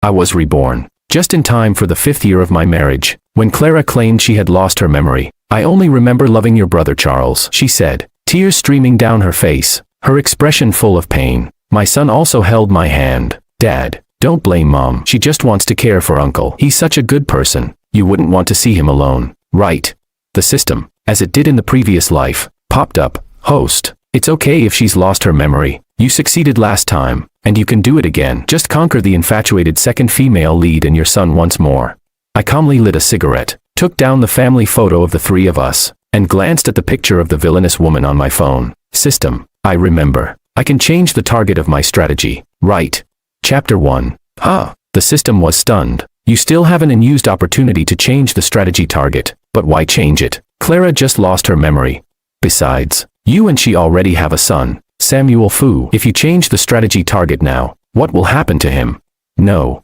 I was reborn. Just in time for the 5th year of my marriage, when Clara claimed she had lost her memory. I only remember loving your brother Charles, she said, tears streaming down her face, her expression full of pain. My son also held my hand. Dad, don't blame Mom. She just wants to care for Uncle. He's such a good person. You wouldn't want to see him alone, right? The system, as it did in the previous life, popped up. Host, it's okay if she's lost her memory. You succeeded last time, and you can do it again. Just conquer the infatuated second female lead and your son once more. I calmly lit a cigarette, took down the family photo of the 3 of us, and glanced at the picture of the villainous woman on my phone. System, I remember. I can change the target of my strategy, right? Chapter 1. Huh. The system was stunned. You still have an unused opportunity to change the strategy target, but why change it? Clara just lost her memory. Besides, you and she already have a son, Samuel Fu. If you change the strategy target now, what will happen to him? No,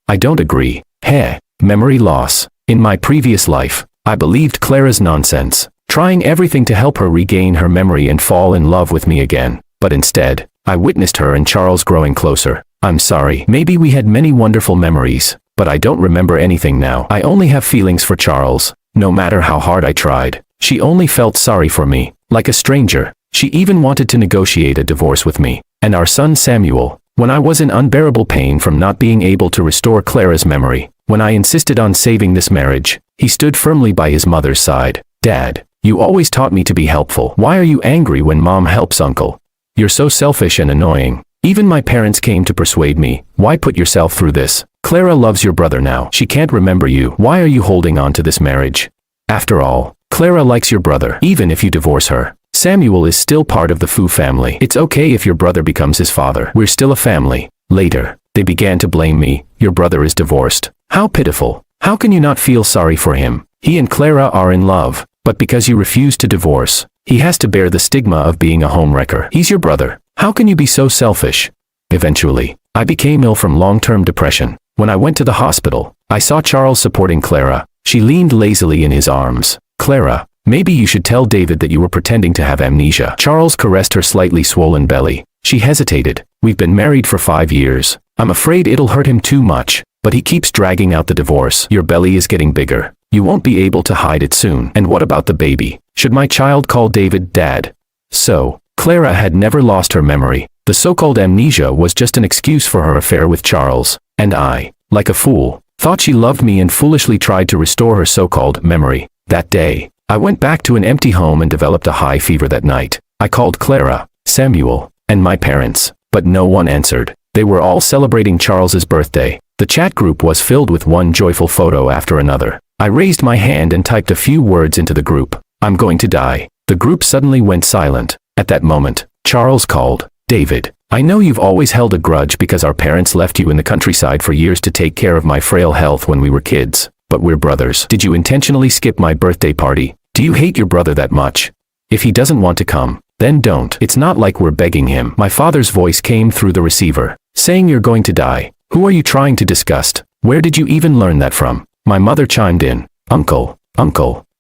I don't agree. Heh. Memory loss. In my previous life, I believed Clara's nonsense, trying everything to help her regain her memory and fall in love with me again. But instead, I witnessed her and Charles growing closer. I'm sorry. Maybe we had many wonderful memories, but I don't remember anything now. I only have feelings for Charles. No matter how hard I tried, she only felt sorry for me, like a stranger. She even wanted to negotiate a divorce with me and our son Samuel. When I was in unbearable pain from not being able to restore Clara's memory, when I insisted on saving this marriage, he stood firmly by his mother's side. Dad, you always taught me to be helpful. Why are you angry when Mom helps Uncle? You're so selfish and annoying. Even my parents came to persuade me. Why put yourself through this? Clara loves your brother now. She can't remember you. Why are you holding on to this marriage? After all, Clara likes your brother. Even if you divorce her, Samuel is still part of the Fu family. It's okay if your brother becomes his father. We're still a family. Later, they began to blame me. Your brother is divorced. How pitiful. How can you not feel sorry for him? He and Clara are in love, but because you refuse to divorce, he has to bear the stigma of being a homewrecker. He's your brother. How can you be so selfish? Eventually, I became ill from long-term depression. When I went to the hospital, I saw Charles supporting Clara. She leaned lazily in his arms. Clara, maybe you should tell David that you were pretending to have amnesia. Charles caressed her slightly swollen belly. She hesitated. We've been married for 5 years. I'm afraid it'll hurt him too much, but he keeps dragging out the divorce. Your belly is getting bigger. You won't be able to hide it soon. And what about the baby? Should my child call David Dad? So, Clara had never lost her memory. The so-called amnesia was just an excuse for her affair with Charles, and I, like a fool, thought she loved me and foolishly tried to restore her so-called memory. That day, I went back to an empty home and developed a high fever that night. I called Clara, Samuel, and my parents, but no one answered. They were all celebrating Charles's birthday. The chat group was filled with one joyful photo after another. I raised my hand and typed a few words into the group. I'm going to die. The group suddenly went silent. At that moment, Charles called. David, I know you've always held a grudge because our parents left you in the countryside for years to take care of my frail health when we were kids, but we're brothers. Did you intentionally skip my birthday party? Do you hate your brother that much? If he doesn't want to come, then don't. It's not like we're begging him. My father's voice came through the receiver, saying you're going to die. Who are you trying to disgust? Where did you even learn that from? My mother chimed in. Uncle,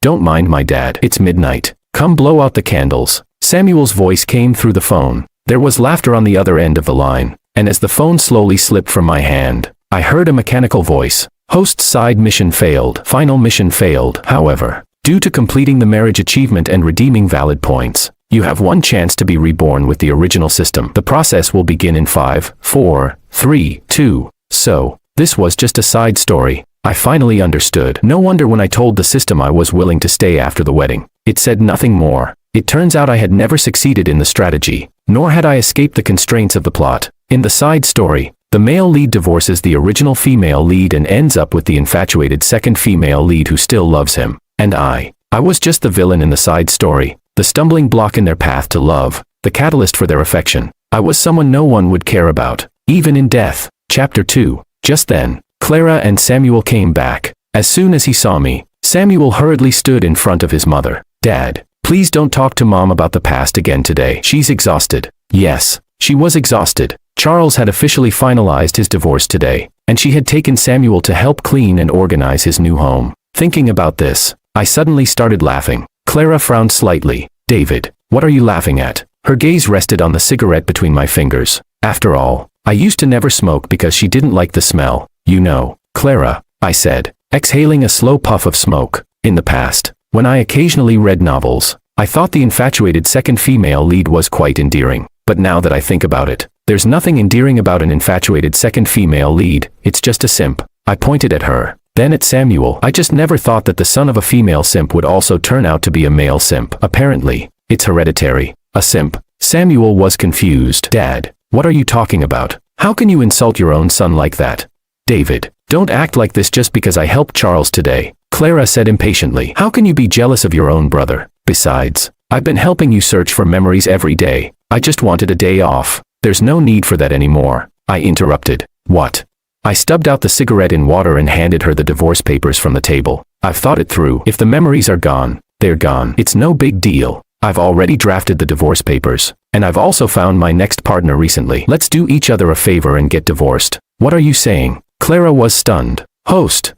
don't mind my dad. It's midnight. Come blow out the candles. Samuel's voice came through the phone. There was laughter on the other end of the line, and as the phone slowly slipped from my hand, I heard a mechanical voice. Host's side mission failed. Final mission failed. However, due to completing the marriage achievement and redeeming valid points, you have one chance to be reborn with the original system. The process will begin in 5, 4, 3, 2. So, this was just a side story. I finally understood. No wonder when I told the system I was willing to stay after the wedding, it said nothing more. It turns out I had never succeeded in the strategy, nor had I escaped the constraints of the plot. In the side story, the male lead divorces the original female lead and ends up with the infatuated second female lead who still loves him. And I was just the villain in the side story, the stumbling block in their path to love, the catalyst for their affection. I was someone no one would care about, even in death. Chapter 2. Just then, Clara and Samuel came back. As soon as he saw me, Samuel hurriedly stood in front of his mother. Dad, please don't talk to Mom about the past again today. She's exhausted. Yes, she was exhausted. Charles had officially finalized his divorce today, and she had taken Samuel to help clean and organize his new home. Thinking about this, I suddenly started laughing. Clara frowned slightly. David, what are you laughing at? Her gaze rested on the cigarette between my fingers. After all, I used to never smoke because she didn't like the smell. You know, Clara, I said, exhaling a slow puff of smoke. In the past, when I occasionally read novels, I thought the infatuated second female lead was quite endearing. But now that I think about it, there's nothing endearing about an infatuated second female lead, it's just a simp. I pointed at her, then at Samuel. I just never thought that the son of a female simp would also turn out to be a male simp. Apparently, it's hereditary. A simp. Samuel was confused. Dad, what are you talking about? How can you insult your own son like that? David, don't act like this just because I helped Charles today, Clara said impatiently. How can you be jealous of your own brother? Besides, I've been helping you search for memories every day. I just wanted a day off. There's no need for that anymore. I interrupted. What? I stubbed out the cigarette in water and handed her the divorce papers from the table. I've thought it through. If the memories are gone, they're gone. It's no big deal. I've already drafted the divorce papers, and I've also found my next partner recently. Let's do each other a favor and get divorced. What are you saying? Clara was stunned. Host,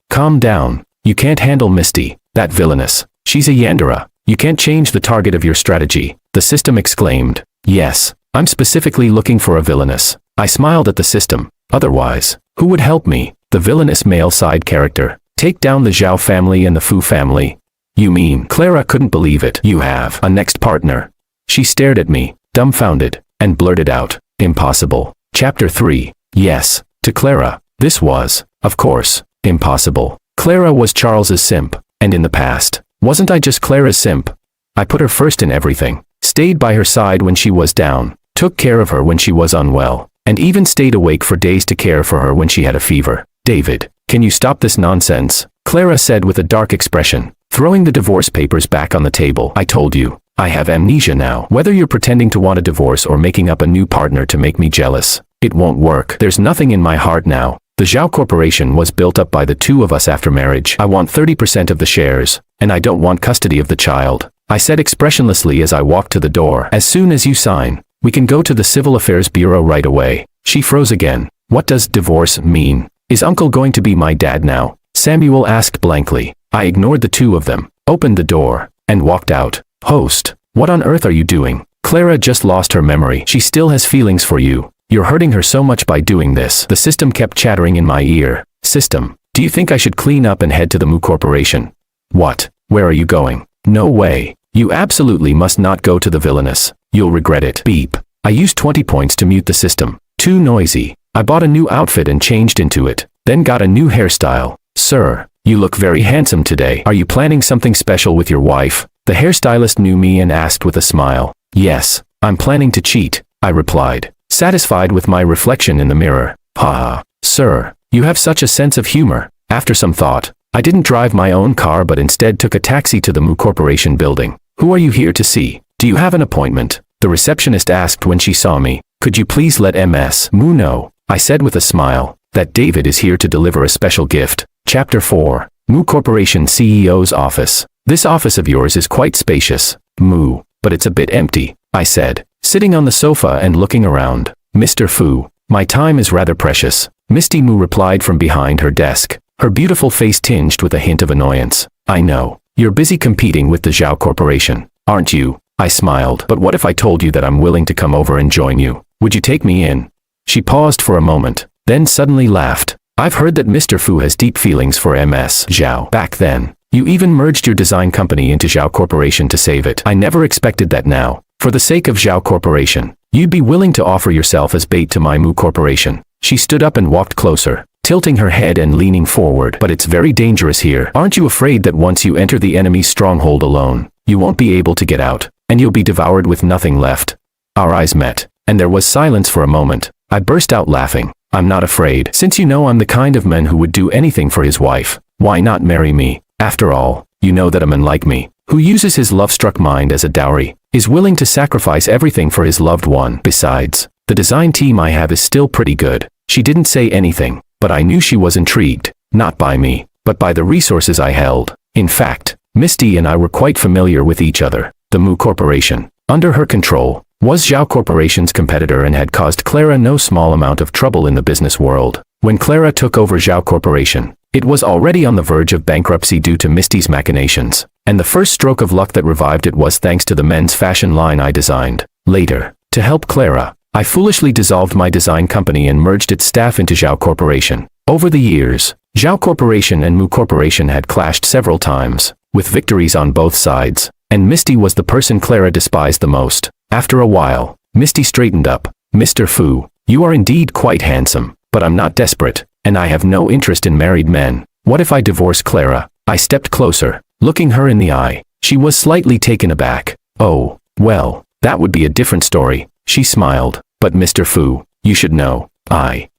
calm down. You can't handle Misty, that villainess. She's a Yandere. You can't change the target of your strategy, the system exclaimed. Yes, I'm specifically looking for a villainess. I smiled at the system. Otherwise, who would help me? The villainous male side character. Take down the Zhao family and the Fu family. You mean? Clara couldn't believe it. You have a next partner. She stared at me, dumbfounded, and blurted out, impossible. Chapter 3. Yes, to Clara, this was, of course, impossible. Clara was Charles's simp, and in the past, wasn't I just Clara's simp? I put her first in everything, stayed by her side when she was down, took care of her when she was unwell, and even stayed awake for days to care for her when she had a fever. David, can you stop this nonsense? Clara said with a dark expression, throwing the divorce papers back on the table. I told you, I have amnesia now. Whether you're pretending to want a divorce or making up a new partner to make me jealous, it won't work. There's nothing in my heart now. The Zhao Corporation was built up by the two of us after marriage. I want 30% of the shares, and I don't want custody of the child. I said expressionlessly as I walked to the door. As soon as you sign, we can go to the Civil Affairs Bureau right away. She froze again. What does divorce mean? Is Uncle going to be my dad now? Samuel asked blankly. I ignored the two of them, opened the door, and walked out. Host, what on earth are you doing? Clara just lost her memory. She still has feelings for you. You're hurting her so much by doing this. The system kept chattering in my ear. System, do you think I should clean up and head to the Mu Corporation? What? Where are you going? No way. You absolutely must not go to the Villainess. You'll regret it. Beep. I used 20 points to mute the system. Too noisy. I bought a new outfit and changed into it, then got a new hairstyle. Sir, you look very handsome today. Are you planning something special with your wife? The hairstylist knew me and asked with a smile. Yes, I'm planning to cheat, I replied, satisfied with my reflection in the mirror. Ha. Sir, you have such a sense of humor. After some thought, I didn't drive my own car but instead took a taxi to the Mu Corporation building. Who are you here to see? Do you have an appointment? The receptionist asked when she saw me. Could you please let Ms. Mu know, I said with a smile, that David is here to deliver a special gift. Chapter 4. Mu Corporation CEO's office. This office of yours is quite spacious, Mu, but it's a bit empty, I said, sitting on the sofa and looking around. Mr. Fu, my time is rather precious, Misty Mu replied from behind her desk, her beautiful face tinged with a hint of annoyance. I know, you're busy competing with the Zhao Corporation, aren't you? I smiled. But what if I told you that I'm willing to come over and join you? Would you take me in? She paused for a moment, then suddenly laughed. I've heard that Mr. Fu has deep feelings for Ms. Zhao. Back then, you even merged your design company into Zhao Corporation to save it. I never expected that now. For the sake of Zhao Corporation, you'd be willing to offer yourself as bait to my Mu Corporation. She stood up and walked closer, tilting her head and leaning forward. But it's very dangerous here. Aren't you afraid that once you enter the enemy's stronghold alone, you won't be able to get out, and you'll be devoured with nothing left? Our eyes met, and there was silence for a moment. I burst out laughing. I'm not afraid. Since you know I'm the kind of man who would do anything for his wife, why not marry me? After all, you know that a man like me, who uses his love-struck mind as a dowry, is willing to sacrifice everything for his loved one. Besides, the design team I have is still pretty good. She didn't say anything, but I knew she was intrigued, not by me, but by the resources I held. In fact, Misty and I were quite familiar with each other. The Mu Corporation, under her control, was Zhao Corporation's competitor and had caused Clara no small amount of trouble in the business world. When Clara took over Zhao Corporation, it was already on the verge of bankruptcy due to Misty's machinations, and the first stroke of luck that revived it was thanks to the men's fashion line I designed. Later, to help Clara, I foolishly dissolved my design company and merged its staff into Zhao Corporation. Over the years, Zhao Corporation and Mu Corporation had clashed several times, with victories on both sides, and Misty was the person Clara despised the most. After a while, Misty straightened up. Mr. Fu, you are indeed quite handsome, but I'm not desperate, and I have no interest in married men. What if I divorce Clara? I stepped closer, looking her in the eye. She was slightly taken aback. Oh, well, that would be a different story. She smiled. But Mr. Fu, you should know,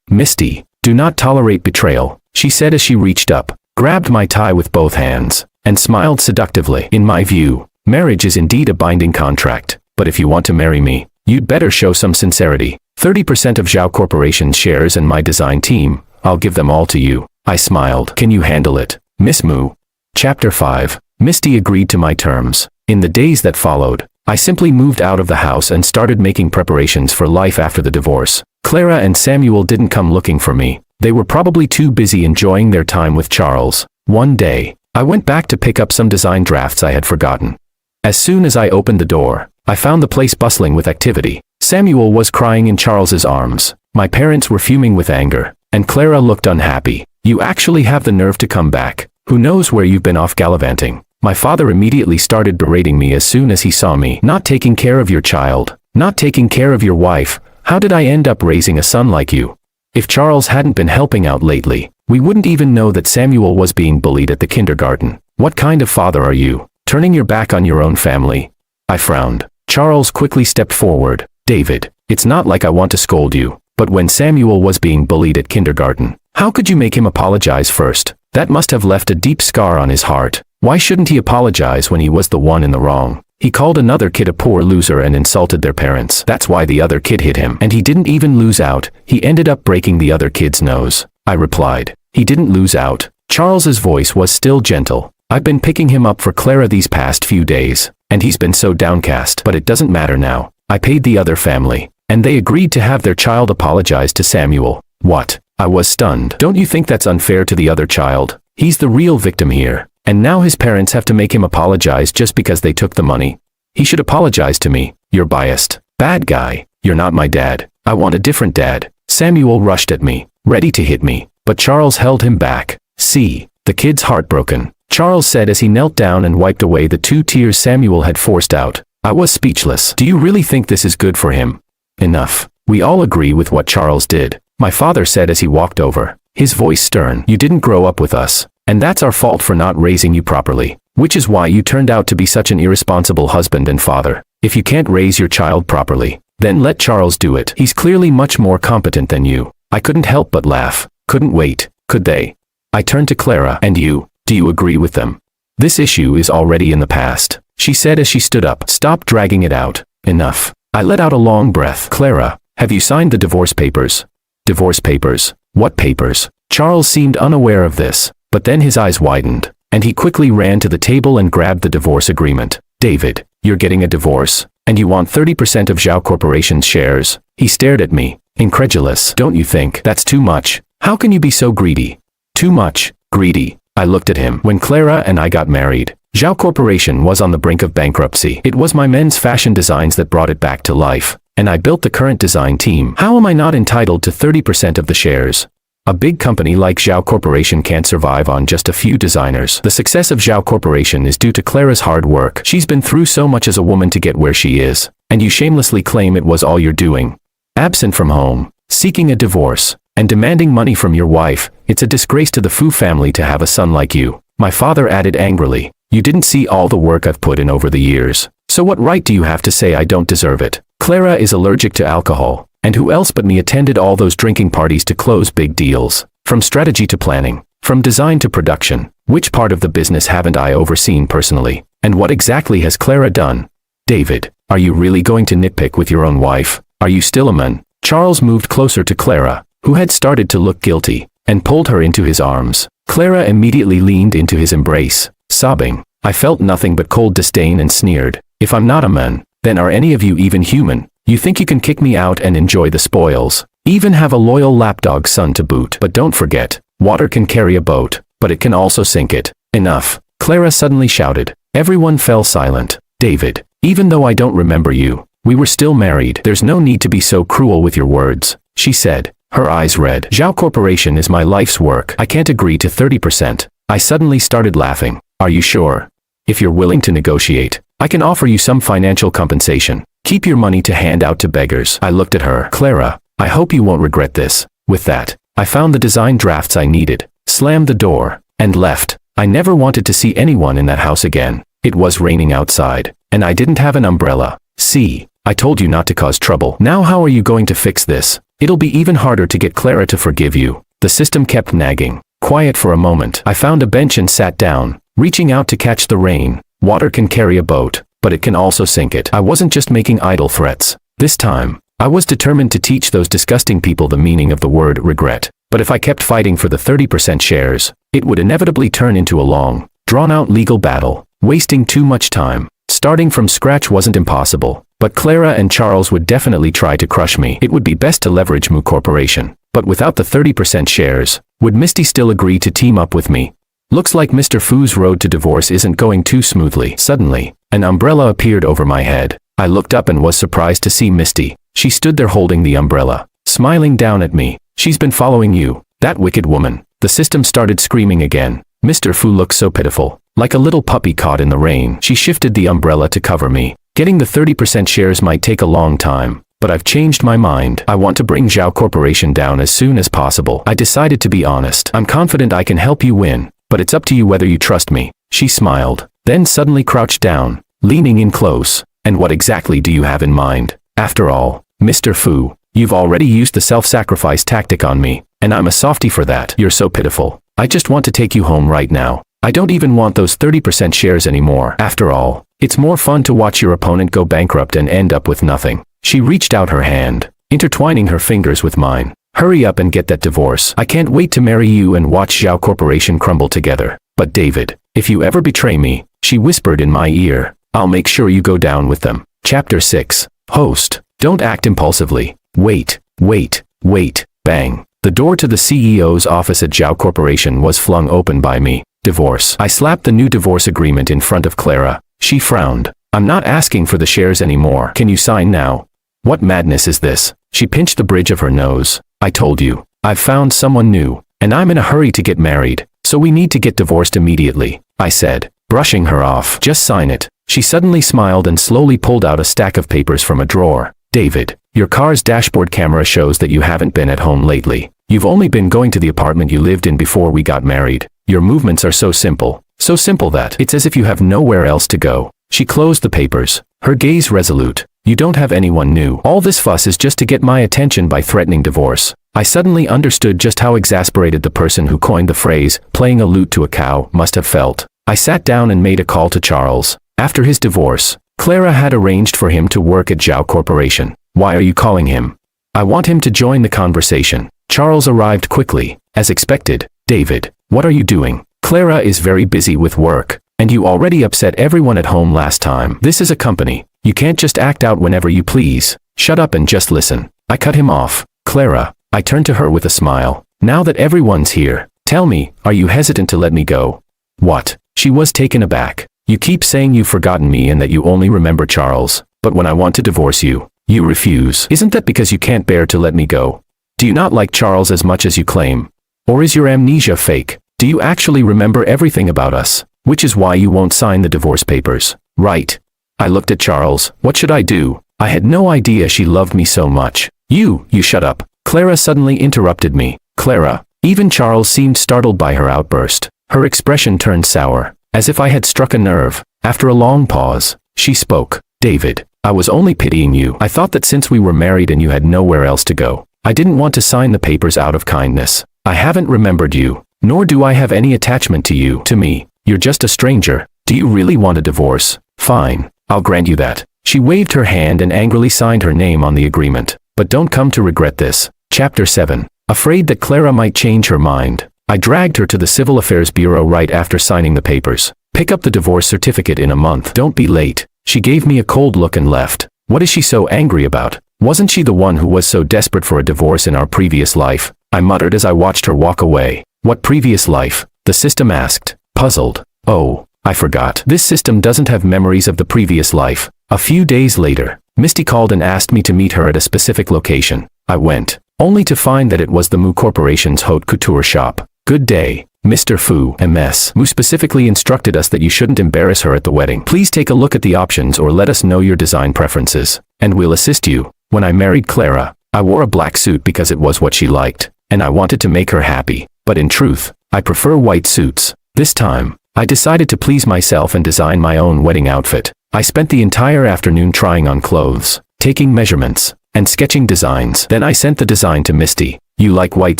Misty, do not tolerate betrayal, she said as she reached up, grabbed my tie with both hands, and smiled seductively. In my view, marriage is indeed a binding contract, but if you want to marry me, you'd better show some sincerity. 30% of Zhao Corporation's shares and my design team, I'll give them all to you. I smiled. Can you handle it, Miss Mu? Chapter 5. Misty agreed to my terms. In the days that followed, I simply moved out of the house and started making preparations for life after the divorce. Clara and Samuel didn't come looking for me. They were probably too busy enjoying their time with Charles. One day, I went back to pick up some design drafts I had forgotten. As soon as I opened the door, I found the place bustling with activity. Samuel was crying in Charles's arms. My parents were fuming with anger, and Clara looked unhappy. You actually have the nerve to come back. Who knows where you've been off gallivanting? My father immediately started berating me as soon as he saw me. Not taking care of your child, not taking care of your wife. How did I end up raising a son like you? If Charles hadn't been helping out lately, we wouldn't even know that Samuel was being bullied at the kindergarten. What kind of father are you, turning your back on your own family? I frowned. Charles quickly stepped forward. David, it's not like I want to scold you, but when Samuel was being bullied at kindergarten, how could you make him apologize first? That must have left a deep scar on his heart. Why shouldn't he apologize when he was the one in the wrong? He called another kid a poor loser and insulted their parents. That's why the other kid hit him. And he didn't even lose out. He ended up breaking the other kid's nose. I replied. He didn't lose out. Charles's voice was still gentle. I've been picking him up for Clara these past few days, and he's been so downcast. But it doesn't matter now. I paid the other family, and they agreed to have their child apologize to Samuel. What? I was stunned. Don't you think that's unfair to the other child? He's the real victim here. And now his parents have to make him apologize just because they took the money. He should apologize to me. You're biased. Bad guy. You're not my dad. I want a different dad. Samuel rushed at me, ready to hit me, but Charles held him back. See, the kid's heartbroken, Charles said as he knelt down and wiped away the 2 tears Samuel had forced out. I was speechless. Do you really think this is good for him? Enough. We all agree with what Charles did, my father said as he walked over, his voice stern. You didn't grow up with us. And that's our fault for not raising you properly, which is why you turned out to be such an irresponsible husband and father. If you can't raise your child properly, then let Charles do it. He's clearly much more competent than you. I couldn't help but laugh. Couldn't wait, could they? I turned to Clara. And you, do you agree with them? This issue is already in the past, she said as she stood up. Stop dragging it out. Enough. I let out a long breath. Clara, have you signed the divorce papers? Divorce papers? What papers? Charles seemed unaware of this. But then his eyes widened, and he quickly ran to the table and grabbed the divorce agreement. David, you're getting a divorce, and you want 30% of Zhao Corporation's shares. He stared at me, incredulous. Don't you think that's too much? How can you be so greedy? Too much, greedy. I looked at him. When Clara and I got married, Zhao Corporation was on the brink of bankruptcy. It was my men's fashion designs that brought it back to life, and I built the current design team. How am I not entitled to 30% of the shares? A big company like Zhao Corporation can't survive on just a few designers. The success of Zhao Corporation is due to Clara's hard work. She's been through so much as a woman to get where she is, and you shamelessly claim it was all you're doing. Absent from home, seeking a divorce, and demanding money from your wife. It's a disgrace to the Fu family to have a son like you. My father added angrily. You didn't see all the work I've put in over the years. So what right do you have to say I don't deserve it? Clara is allergic to alcohol. And who else but me attended all those drinking parties to close big deals? From strategy to planning, from design to production, which part of the business haven't I overseen personally? And what exactly has Clara done? David, are you really going to nitpick with your own wife? Are you still a man? Charles moved closer to Clara, who had started to look guilty, and pulled her into his arms. Clara immediately leaned into his embrace, sobbing. I felt nothing but cold disdain and sneered. If I'm not a man, then are any of you even human? You think you can kick me out and enjoy the spoils, even have a loyal lapdog son to boot. But don't forget, water can carry a boat, but it can also sink it. Enough, Clara suddenly shouted. Everyone fell silent. David, even though I don't remember you, We were still married. There's no need to be so cruel with your words, she said, her eyes red. Zhao Corporation is my life's work. I can't agree to 30%. I suddenly started laughing. Are you sure? If you're willing to negotiate, I can offer you some financial compensation. Keep your money to hand out to beggars. I looked at her. Clara, I hope you won't regret this. With that, I found the design drafts I needed, slammed the door, and left. I never wanted to see anyone in that house again. It was raining outside, and I didn't have an umbrella. See, I told you not to cause trouble. Now how are you going to fix this? It'll be even harder to get Clara to forgive you. The system kept nagging. Quiet for a moment. I found a bench and sat down, reaching out to catch the rain. Water can carry a boat, but it can also sink it. I wasn't just making idle threats. This time, I was determined to teach those disgusting people the meaning of the word regret. But if I kept fighting for the 30% shares, it would inevitably turn into a long, drawn-out legal battle, wasting too much time. Starting from scratch wasn't impossible, but Clara and Charles would definitely try to crush me. It would be best to leverage Mu Corporation. But without the 30% shares, would Misty still agree to team up with me? Looks like Mr. Fu's road to divorce isn't going too smoothly. Suddenly, an umbrella appeared over my head. I looked up and was surprised to see Misty. She stood there holding the umbrella, smiling down at me. She's been following you, that wicked woman. The system started screaming again. Mr. Fu looked so pitiful, like a little puppy caught in the rain. She shifted the umbrella to cover me. Getting the 30% shares might take a long time, but I've changed my mind. I want to bring Zhao Corporation down as soon as possible. I decided to be honest. I'm confident I can help you win, but it's up to you whether you trust me. She smiled, then suddenly crouched down, leaning in close. And what exactly do you have in mind? After all, Mr. Fu, you've already used the self-sacrifice tactic on me, and I'm a softie for that. You're so pitiful. I just want to take you home right now. I don't even want those 30% shares anymore. After all, it's more fun to watch your opponent go bankrupt and end up with nothing. She reached out her hand, intertwining her fingers with mine. Hurry up and get that divorce. I can't wait to marry you and watch Zhao Corporation crumble together. But David, if you ever betray me, she whispered in my ear, I'll make sure you go down with them. Chapter 6. Host. Don't act impulsively. Wait. Bang. The door to the CEO's office at Zhao Corporation was flung open by me. Divorce. I slapped the new divorce agreement in front of Clara. She frowned. I'm not asking for the shares anymore. Can you sign now? What madness is this? She pinched the bridge of her nose. I told you. I've found someone new, and I'm in a hurry to get married, so we need to get divorced immediately, I said, brushing her off. Just sign it. She suddenly smiled and slowly pulled out a stack of papers from a drawer. David, your car's dashboard camera shows that you haven't been at home lately. You've only been going to the apartment you lived in before we got married. Your movements are so simple that it's as if you have nowhere else to go. She closed the papers, her gaze resolute. You don't have anyone new. All this fuss is just to get my attention by threatening divorce. I suddenly understood just how exasperated the person who coined the phrase, playing a lute to a cow, must have felt. I sat down and made a call to Charles. After his divorce, Clara had arranged for him to work at Zhao Corporation. Why are you calling him? I want him to join the conversation. Charles arrived quickly, as expected. David, what are you doing? Clara is very busy with work, and you already upset everyone at home last time. This is a company. You can't just act out whenever you please. Shut up and just listen. I cut him off. Clara, I turned to her with a smile. Now that everyone's here, tell me, are you hesitant to let me go? What? She was taken aback. You keep saying you've forgotten me and that you only remember Charles, but when I want to divorce you, you refuse. Isn't that because you can't bear to let me go? Do you not like Charles as much as you claim? Or is your amnesia fake? Do you actually remember everything about us, which is why you won't sign the divorce papers? Right. I looked at Charles. What should I do? I had no idea she loved me so much. You shut up. Clara suddenly interrupted me. Clara. Even Charles seemed startled by her outburst. Her expression turned sour, as if I had struck a nerve. After a long pause, she spoke. David, I was only pitying you. I thought that since we were married and you had nowhere else to go, I didn't want to sign the papers out of kindness. I haven't remembered you, nor do I have any attachment to you. To me, you're just a stranger. Do you really want a divorce? Fine, I'll grant you that. She waved her hand and angrily signed her name on the agreement. But don't come to regret this. Chapter 7. Afraid that Clara might change her mind, I dragged her to the Civil Affairs Bureau right after signing the papers. Pick up the divorce certificate in a month. Don't be late. She gave me a cold look and left. What is she so angry about? Wasn't she the one who was so desperate for a divorce in our previous life? I muttered as I watched her walk away. What previous life? The system asked, puzzled. Oh, I forgot. This system doesn't have memories of the previous life. A few days later, Misty called and asked me to meet her at a specific location. I went, only to find that it was the Moo Corporation's haute couture shop. Good day, Mr. Fu. MS. Moo specifically instructed us that you shouldn't embarrass her at the wedding. Please take a look at the options or let us know your design preferences, and we'll assist you. When I married Clara, I wore a black suit because it was what she liked, and I wanted to make her happy. But in truth, I prefer white suits. This time, I decided to please myself and design my own wedding outfit. I spent the entire afternoon trying on clothes, taking measurements, and sketching designs. Then I sent the design to Misty. You like white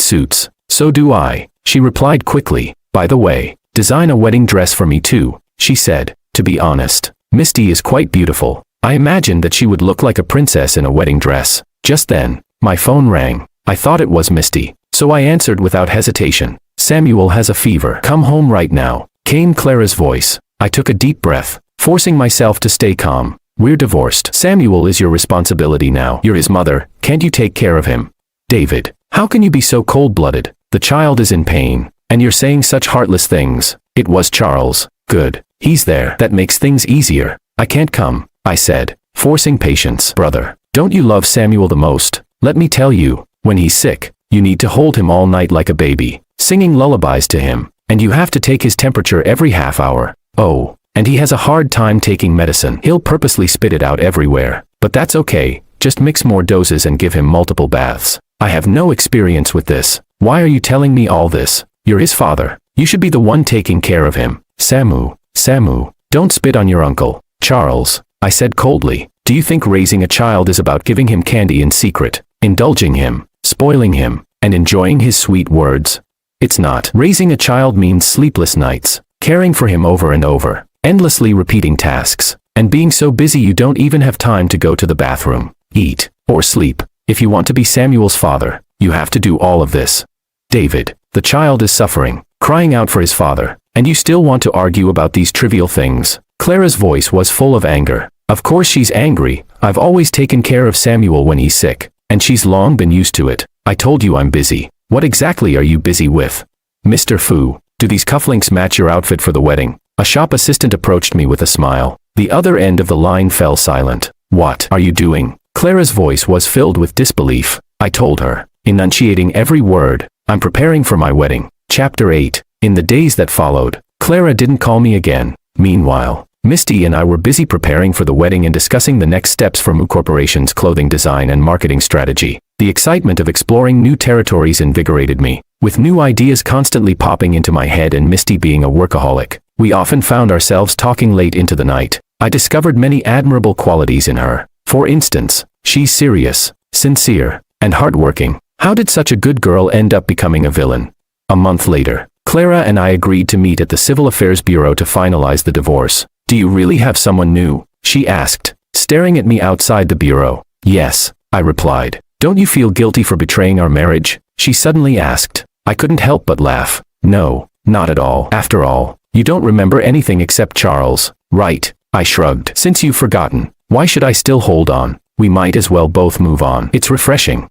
suits? So do I. She replied quickly. By the way, design a wedding dress for me too, she said. To be honest, Misty is quite beautiful. I imagined that she would look like a princess in a wedding dress. Just then, my phone rang. I thought it was Misty, so I answered without hesitation. Samuel has a fever. Come home right now, came Clara's voice. I took a deep breath, forcing myself to stay calm. We're divorced. Samuel is your responsibility now. You're his mother. Can't you take care of him? David, how can you be so cold-blooded? The child is in pain, and you're saying such heartless things. It was Charles. Good. He's there. That makes things easier. I can't come, I said, forcing patience. Brother, don't you love Samuel the most? Let me tell you, when he's sick, you need to hold him all night like a baby, singing lullabies to him, and you have to take his temperature every half hour. Oh, and he has a hard time taking medicine. He'll purposely spit it out everywhere, but that's okay. Just mix more doses and give him multiple baths. I have no experience with this. Why are you telling me all this? You're his father. You should be the one taking care of him. Samu, don't spit on your uncle. Charles, I said coldly, do you think raising a child is about giving him candy in secret, indulging him, spoiling him, and enjoying his sweet words? It's not. Raising a child means sleepless nights, caring for him over and over, endlessly repeating tasks, and being so busy you don't even have time to go to the bathroom, eat, or sleep. If you want to be Samuel's father, you have to do all of this. David, the child is suffering, crying out for his father, and you still want to argue about these trivial things. Clara's voice was full of anger. Of course she's angry. I've always taken care of Samuel when he's sick, and she's long been used to it. I told you I'm busy. What exactly are you busy with? Mr. Fu, do these cufflinks match your outfit for the wedding? A shop assistant approached me with a smile. The other end of the line fell silent. What are you doing? Clara's voice was filled with disbelief. I told her, enunciating every word, I'm preparing for my wedding. Chapter 8. In the days that followed, Clara didn't call me again. Meanwhile, Misty and I were busy preparing for the wedding and discussing the next steps for Moo Corporation's clothing design and marketing strategy. The excitement of exploring new territories invigorated me, with new ideas constantly popping into my head and Misty being a workaholic. We often found ourselves talking late into the night. I discovered many admirable qualities in her. For instance, she's serious, sincere, and hardworking. How did such a good girl end up becoming a villain? A month later, Clara and I agreed to meet at the Civil Affairs Bureau to finalize the divorce. Do you really have someone new? She asked, staring at me outside the bureau. Yes, I replied. Don't you feel guilty for betraying our marriage? She suddenly asked. I couldn't help but laugh. No, not at all. After all, you don't remember anything except Charles, right? I shrugged. Since you've forgotten, why should I still hold on? We might as well both move on. It's refreshing.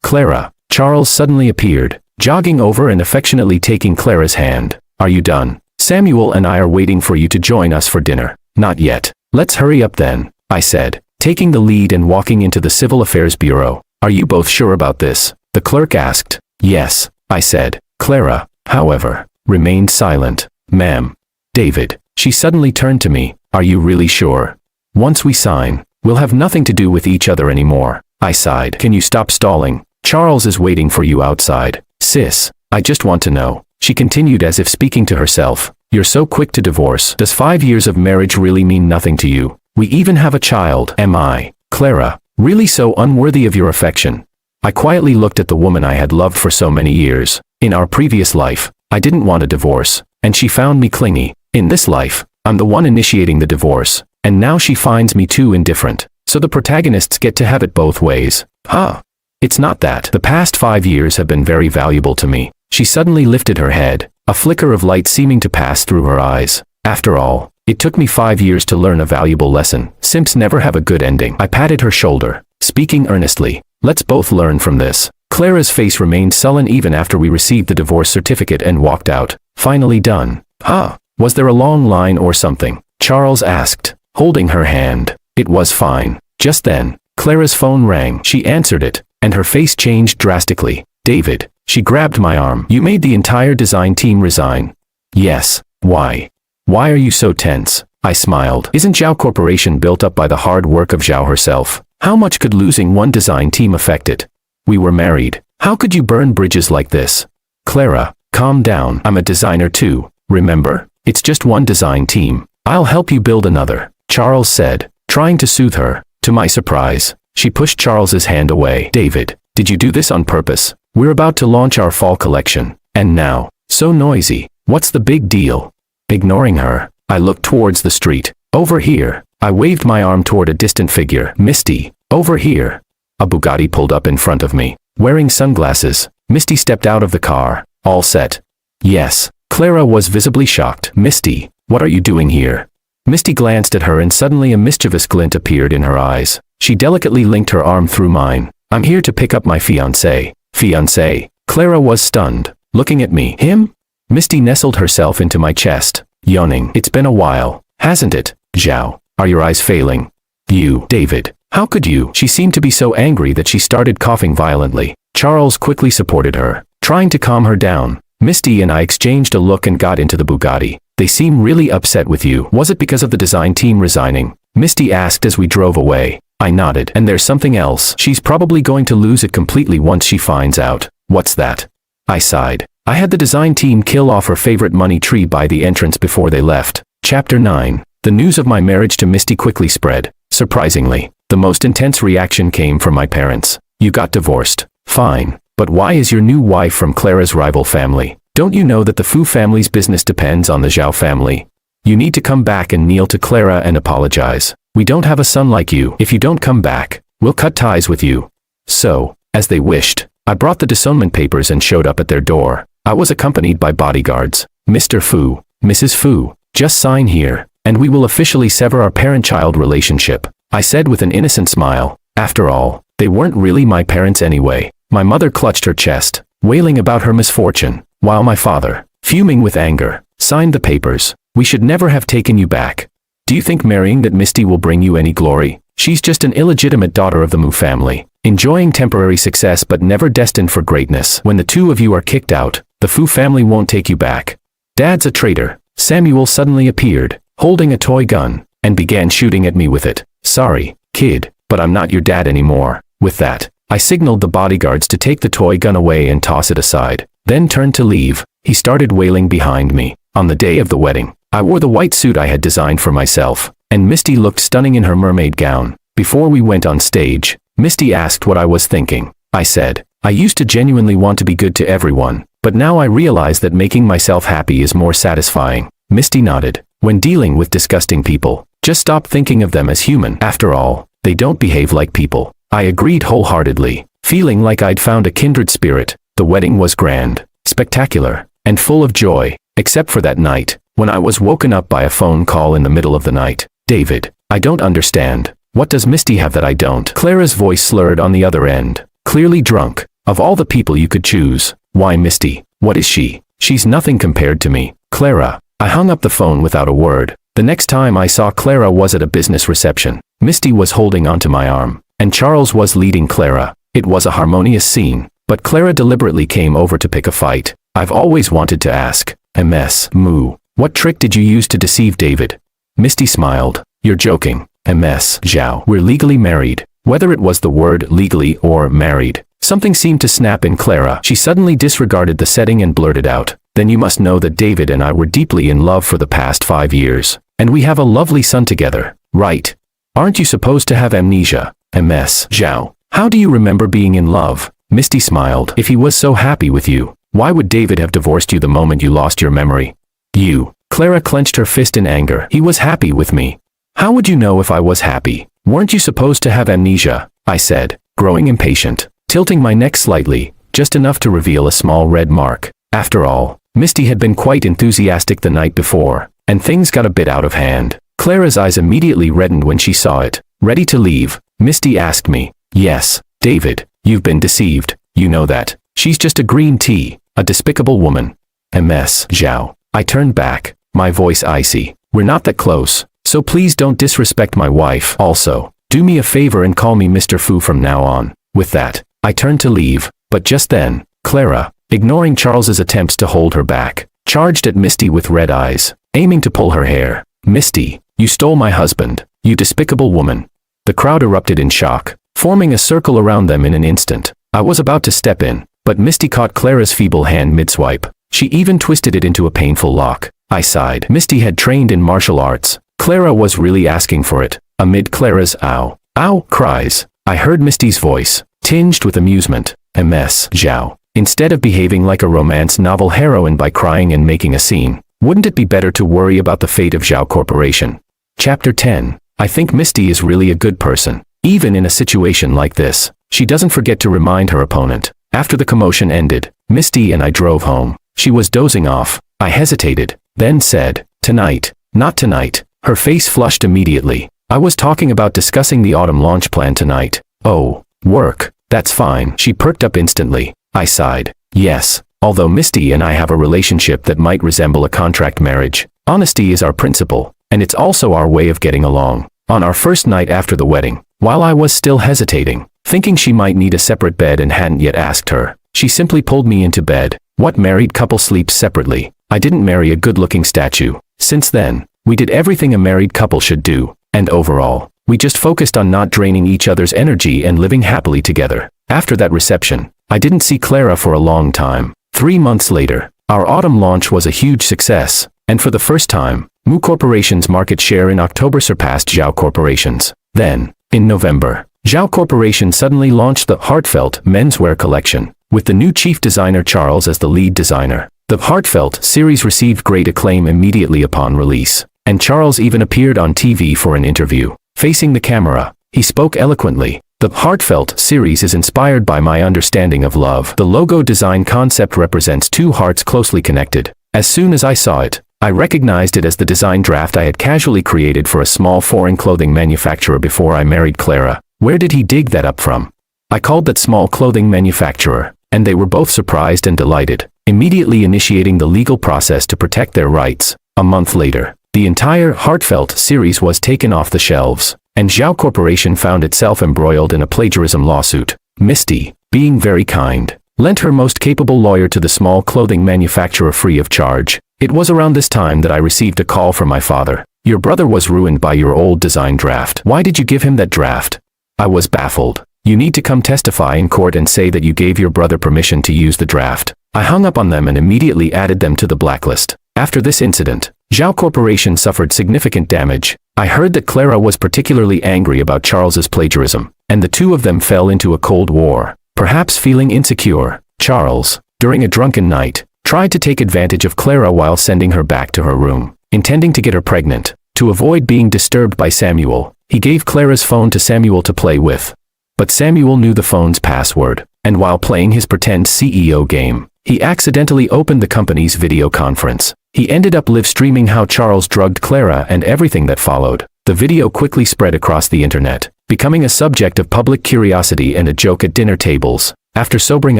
Clara. Charles suddenly appeared, jogging over and affectionately taking Clara's hand. Are you done? Samuel and I are waiting for you to join us for dinner. Not yet. Let's hurry up then, I said, taking the lead and walking into the Civil Affairs Bureau. Are you both sure about this? The clerk asked. Yes, I said. Clara, however, remained silent. Ma'am. David. She suddenly turned to me. Are you really sure? Once we sign, we'll have nothing to do with each other anymore. I sighed. Can you stop stalling? Charles is waiting for you outside. Sis, I just want to know. She continued as if speaking to herself. You're so quick to divorce. Does 5 years of marriage really mean nothing to you? We even have a child. Am I, Clara, really so unworthy of your affection? I quietly looked at the woman I had loved for so many years. In our previous life, I didn't want a divorce, and she found me clingy. In this life, I'm the one initiating the divorce, and now she finds me too indifferent. So the protagonists get to have it both ways. Huh? It's not that. The past 5 years have been very valuable to me. She suddenly lifted her head, a flicker of light seeming to pass through her eyes. After all, it took me 5 years to learn a valuable lesson. Simps never have a good ending. I patted her shoulder, speaking earnestly. Let's both learn from this. Clara's face remained sullen even after we received the divorce certificate and walked out. Finally done. Huh? Was there a long line or something? Charles asked, holding her hand. It was fine. Just then, Clara's phone rang. She answered it, and her face changed drastically. David. She grabbed my arm. You made the entire design team resign. Yes. Why? Why are you so tense? I smiled. Isn't Zhao Corporation built up by the hard work of Zhao herself? How much could losing one design team affect it? We were married. How could you burn bridges like this? Clara, calm down. I'm a designer too, remember? It's just one design team. I'll help you build another, Charles said, trying to soothe her. To my surprise, she pushed Charles's hand away. David, did you do this on purpose? We're about to launch our fall collection. And now, so noisy. What's the big deal? Ignoring her, I looked towards the street. Over here. I waved my arm toward a distant figure. Misty, over here. A Bugatti pulled up in front of me. Wearing sunglasses, Misty stepped out of the car. All set. Yes. Clara was visibly shocked. Misty, what are you doing here? Misty glanced at her and suddenly a mischievous glint appeared in her eyes. She delicately linked her arm through mine. I'm here to pick up my fiancé. Fiancé? Clara was stunned. Looking at me. Him? Misty nestled herself into my chest, yawning. It's been a while, hasn't it, Zhao? Are your eyes failing? You, David. How could you? She seemed to be so angry that she started coughing violently. Charles quickly supported her, trying to calm her down. Misty and I exchanged a look and got into the Bugatti. They seem really upset with you. Was it because of the design team resigning? Misty asked as we drove away. I nodded. And there's something else. She's probably going to lose it completely once she finds out. What's that? I sighed. I had the design team kill off her favorite money tree by the entrance before they left. Chapter 9. The news of my marriage to Misty quickly spread. Surprisingly, the most intense reaction came from my parents. You got divorced. Fine. But why is your new wife from Clara's rival family? Don't you know that the Fu family's business depends on the Zhao family? You need to come back and kneel to Clara and apologize. We don't have a son like you. If you don't come back, we'll cut ties with you. So, as they wished, I brought the disownment papers and showed up at their door. I was accompanied by bodyguards. Mr. Fu, Mrs. Fu, just sign here, and we will officially sever our parent-child relationship, I said with an innocent smile. After all, they weren't really my parents anyway. My mother clutched her chest, wailing about her misfortune, while my father, fuming with anger, signed the papers. We should never have taken you back. Do you think marrying that Misty will bring you any glory? She's just an illegitimate daughter of the Mu family, enjoying temporary success but never destined for greatness. When the two of you are kicked out, the Fu family won't take you back. Dad's a traitor. Samuel suddenly appeared, holding a toy gun, and began shooting at me with it. Sorry, kid, but I'm not your dad anymore. With that, I signaled the bodyguards to take the toy gun away and toss it aside, then turned to leave. He started wailing behind me. On the day of the wedding, I wore the white suit I had designed for myself, and Misty looked stunning in her mermaid gown. Before we went on stage, Misty asked what I was thinking. I said, I used to genuinely want to be good to everyone, but now I realize that making myself happy is more satisfying. Misty nodded. When dealing with disgusting people, just stop thinking of them as human. After all, they don't behave like people. I agreed wholeheartedly, feeling like I'd found a kindred spirit. The wedding was grand, spectacular, and full of joy, except for that night, when I was woken up by a phone call in the middle of the night. David, I don't understand. What does Misty have that I don't? Clara's voice slurred on the other end, clearly drunk. Of all the people you could choose, why Misty? What is she? She's nothing compared to me. Clara. I hung up the phone without a word. The next time I saw Clara was at a business reception. Misty was holding onto my arm, and Charles was leading Clara. It was a harmonious scene, but Clara deliberately came over to pick a fight. I've always wanted to ask, MS, Moo, what trick did you use to deceive David? Misty smiled. You're joking. MS, Zhao. We're legally married. Whether it was the word legally or married, something seemed to snap in Clara. She suddenly disregarded the setting and blurted out, then you must know that David and I were deeply in love for the past 5 years, and we have a lovely son together, right? Aren't you supposed to have amnesia? MS, Zhao. How do you remember being in love? Misty smiled. If he was so happy with you, why would David have divorced you the moment you lost your memory? You. Clara clenched her fist in anger. He was happy with me. How would you know if I was happy? Weren't you supposed to have amnesia? I said, growing impatient, tilting my neck slightly, just enough to reveal a small red mark. After all, Misty had been quite enthusiastic the night before, and things got a bit out of hand. Clara's eyes immediately reddened when she saw it. Ready to leave, Misty asked me. Yes, David, you've been deceived. You know that. She's just a green tea, a despicable woman. MS, Zhao. I turned back, my voice icy. We're not that close, so please don't disrespect my wife. Also, Do me a favor and call me Mr. Fu from now on. With that, I turned to leave, but just then, Clara, ignoring Charles's attempts to hold her back, charged at Misty with red eyes, aiming to pull her hair. Misty, you stole my husband, you despicable woman. The crowd erupted in shock, forming a circle around them in an instant. I was about to step in, but Misty caught Clara's feeble hand mid-swipe. She even twisted it into a painful lock. I sighed. Misty had trained in martial arts. Clara was really asking for it. Amid Clara's ow, ow cries, I heard Misty's voice, tinged with amusement. MS Zhao. Instead of behaving like a romance novel heroine by crying and making a scene, wouldn't it be better to worry about the fate of Zhao Corporation? Chapter 10. I think Misty is really a good person. Even in a situation like this, she doesn't forget to remind her opponent. After the commotion ended, Misty and I drove home. She was dozing off. I hesitated, then said, "Tonight." "Not tonight." Her face flushed immediately. "I was talking about discussing the autumn launch plan tonight." "Oh, work. That's fine." She perked up instantly. I sighed. "Yes, although Misty and I have a relationship that might resemble a contract marriage, honesty is our principle, and it's also our way of getting along." On our first night after the wedding, while I was still hesitating, thinking she might need a separate bed and hadn't yet asked her, she simply pulled me into bed. What married couple sleeps separately? I didn't marry a good-looking statue. Since then, we did everything a married couple should do, and overall, we just focused on not draining each other's energy and living happily together. After that reception, I didn't see Clara for a long time. 3 months later, our autumn launch was a huge success, and for the first time, Mu Corporation's market share in October surpassed Zhao Corporation's. Then, in November, Zhao Corporation suddenly launched the Heartfelt menswear collection, with the new chief designer Charles as the lead designer. The Heartfelt series received great acclaim immediately upon release, and Charles even appeared on TV for an interview. Facing the camera, he spoke eloquently. The Heartfelt series is inspired by my understanding of love. The logo design concept represents two hearts closely connected. As soon as I saw it, I recognized it as the design draft I had casually created for a small foreign clothing manufacturer before I married Clara. Where did he dig that up from? I called that small clothing manufacturer, and they were both surprised and delighted, immediately initiating the legal process to protect their rights. A month later, the entire Heartfelt series was taken off the shelves, and Zhao Corporation found itself embroiled in a plagiarism lawsuit. Misty, being very kind, lent her most capable lawyer to the small clothing manufacturer free of charge. It was around this time that I received a call from my father. "Your brother was ruined by your old design draft. Why did you give him that draft?" I was baffled. "You need to come testify in court and say that you gave your brother permission to use the draft." I hung up on them and immediately added them to the blacklist. After this incident, Zhao Corporation suffered significant damage. I heard that Clara was particularly angry about Charles's plagiarism, and the two of them fell into a cold war. Perhaps feeling insecure, Charles, during a drunken night, tried to take advantage of Clara while sending her back to her room, intending to get her pregnant. To avoid being disturbed by Samuel, he gave Clara's phone to Samuel to play with. But Samuel knew the phone's password, and while playing his pretend CEO game, he accidentally opened the company's video conference. He ended up live streaming how Charles drugged Clara and everything that followed. The video quickly spread across the internet, becoming a subject of public curiosity and a joke at dinner tables. After sobering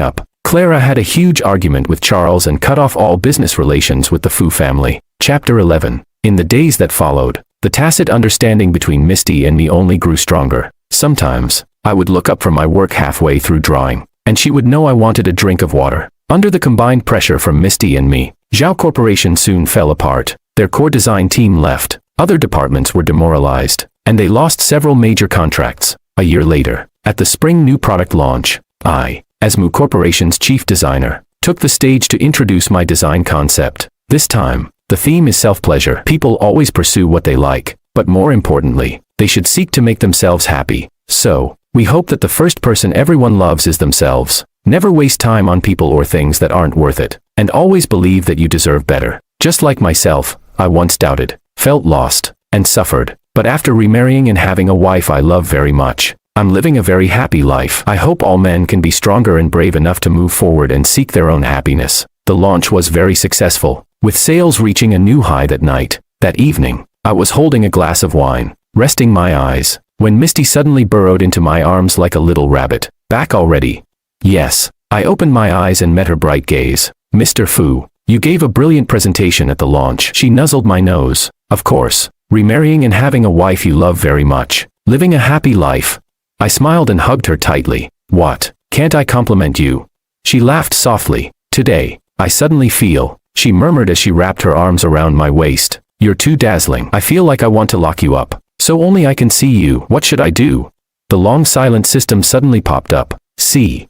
up, Clara had a huge argument with Charles and cut off all business relations with the Fu family. Chapter 11. In the days that followed, the tacit understanding between Misty and me only grew stronger. Sometimes, I would look up from my work halfway through drawing, and she would know I wanted a drink of water. Under the combined pressure from Misty and me, Zhao Corporation soon fell apart. Their core design team left, other departments were demoralized, and they lost several major contracts. A year later, at the spring new product launch, I, as Mu Corporation's chief designer, took the stage to introduce my design concept. This time, the theme is self-pleasure. People always pursue what they like, but more importantly, they should seek to make themselves happy. So, we hope that the first person everyone loves is themselves. Never waste time on people or things that aren't worth it, and always believe that you deserve better. Just like myself, I once doubted, felt lost, and suffered, but after remarrying and having a wife I love very much, I'm living a very happy life. I hope all men can be stronger and brave enough to move forward and seek their own happiness. The launch was very successful, with sales reaching a new high that night. That evening, I was holding a glass of wine, resting my eyes, when Misty suddenly burrowed into my arms like a little rabbit. "Back already?" "Yes." I opened my eyes and met her bright gaze. "Mr. Fu, you gave a brilliant presentation at the launch." She nuzzled my nose. "Of course, remarrying and having a wife you love very much, Living a happy life. I smiled and hugged her tightly. What? Can't I compliment you? She laughed softly. Today, I suddenly feel, she murmured as she wrapped her arms around my waist. You're too dazzling. I feel like I want to lock you up. So only I can see you. What should I do? The long silent system suddenly popped up. See,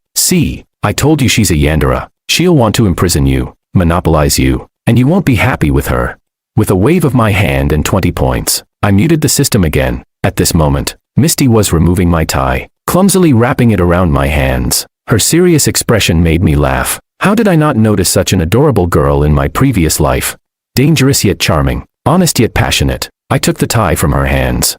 I told you she's a Yandere. She'll want to imprison you, monopolize you, and you won't be happy with her. With a wave of my hand and 20 points, I muted the system again. At this moment, Misty was removing my tie, clumsily wrapping it around my hands. Her serious expression made me laugh. How did I not notice such an adorable girl in my previous life? Dangerous yet charming, honest yet passionate. I took the tie from her hands.